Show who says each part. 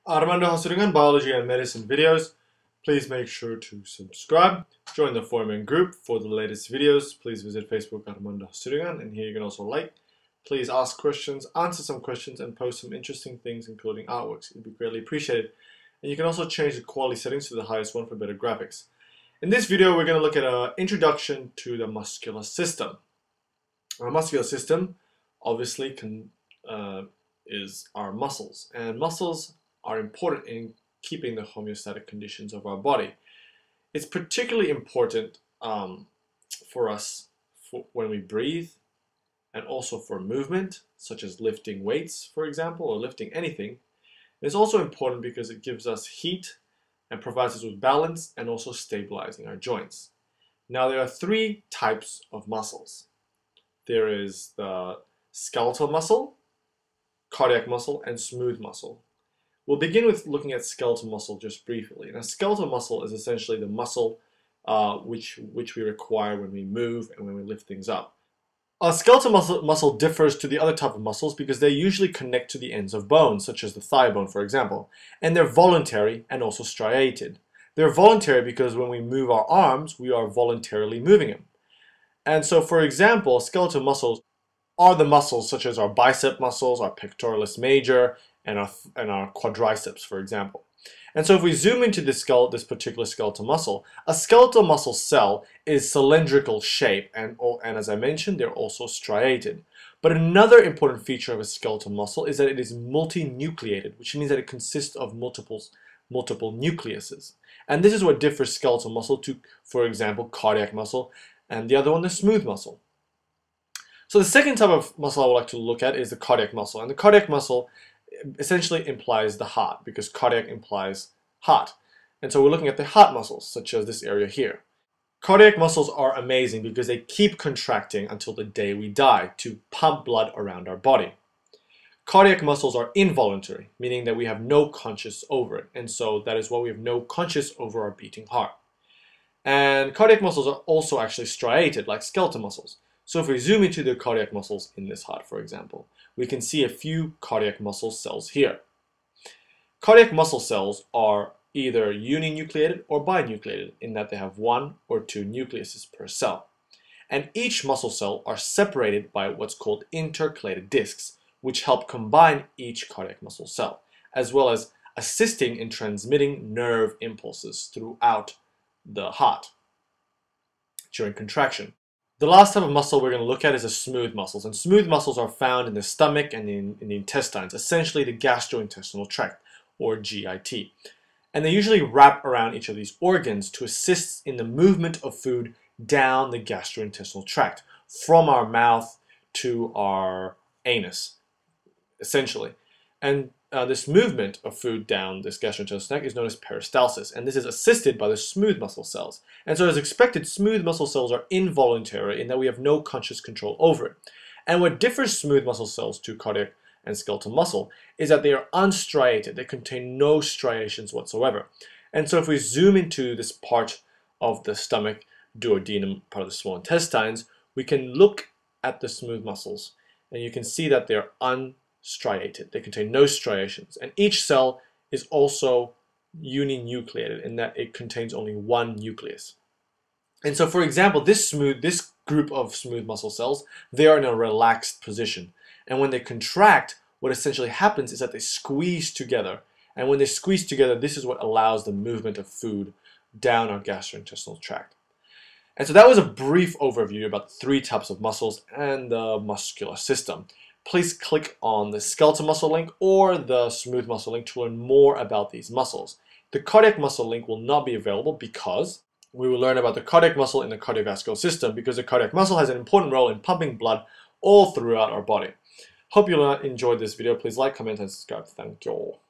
Speaker 1: Armando Hasuringan Biology and Medicine videos. Please make sure to subscribe. Join the foreman group for the latest videos. Please visit Facebook Armando Hasuringan, and here you can also like. Please ask questions, answer some questions, and post some interesting things, including artworks. It'd be greatly appreciated. And you can also change the quality settings to the highest one for better graphics. In this video, we're going to look at an introduction to the muscular system. Our muscular system, obviously, is our muscles, and muscles are important in keeping the homeostatic conditions of our body. It's particularly important for us when we breathe, and also for movement, such as lifting weights, for example, or lifting anything. It's also important because it gives us heat and provides us with balance and also stabilizing our joints. Now, there are three types of muscles. There is the skeletal muscle, cardiac muscle, and smooth muscle. We'll begin with looking at skeletal muscle just briefly. Now, skeletal muscle is essentially the muscle which we require when we move and when we lift things up. Skeletal muscle differs to the other type of muscles because they usually connect to the ends of bones, such as the thigh bone, for example, and they're voluntary and also striated. They're voluntary because when we move our arms, we are voluntarily moving them. And so, for example, skeletal muscles are the muscles such as our bicep muscles, our pectoralis major, and our quadriceps, for example. And so if we zoom into this particular skeletal muscle, a skeletal muscle cell is cylindrical shape, and as I mentioned, they're also striated. But another important feature of a skeletal muscle is that it is multinucleated, which means that it consists of multiple nucleuses. And this is what differs skeletal muscle to, for example, cardiac muscle, and the other one, the smooth muscle. So the second type of muscle I would like to look at is the cardiac muscle. And the cardiac muscle essentially implies the heart, because cardiac implies heart. And so we're looking at the heart muscles, such as this area here. Cardiac muscles are amazing because they keep contracting until the day we die to pump blood around our body. Cardiac muscles are involuntary, meaning that we have no conscious over it. And so that is why we have no conscious over our beating heart. And cardiac muscles are also actually striated, like skeletal muscles. So if we zoom into the cardiac muscles in this heart, for example, we can see a few cardiac muscle cells here. Cardiac muscle cells are either uninucleated or binucleated in that they have one or two nucleuses per cell. And each muscle cell are separated by what's called intercalated discs, which help combine each cardiac muscle cell, as well as assisting in transmitting nerve impulses throughout the heart during contraction. The last type of muscle we're going to look at is the smooth muscles, and smooth muscles are found in the stomach and in the intestines, essentially the gastrointestinal tract, or GIT. And they usually wrap around each of these organs to assist in the movement of food down the gastrointestinal tract, from our mouth to our anus, essentially. And this movement of food down this gastrointestinal tract is known as peristalsis, and this is assisted by the smooth muscle cells. And so as expected, smooth muscle cells are involuntary in that we have no conscious control over it. And what differs smooth muscle cells to cardiac and skeletal muscle is that they are unstriated. They contain no striations whatsoever. And so if we zoom into this part of the stomach, duodenum, part of the small intestines, we can look at the smooth muscles, and you can see that they're unstriated. They contain no striations, and each cell is also uninucleated in that it contains only one nucleus. And so, for example, this group of smooth muscle cells, they are in a relaxed position, and when they contract, what essentially happens is that they squeeze together, and when they squeeze together, this is what allows the movement of food down our gastrointestinal tract. And so that was a brief overview about the three types of muscles and the muscular system. Please click on the skeletal muscle link or the smooth muscle link to learn more about these muscles. The cardiac muscle link will not be available because we will learn about the cardiac muscle in the cardiovascular system, because the cardiac muscle has an important role in pumping blood all throughout our body. Hope you enjoyed this video. Please like, comment, and subscribe. Thank you all.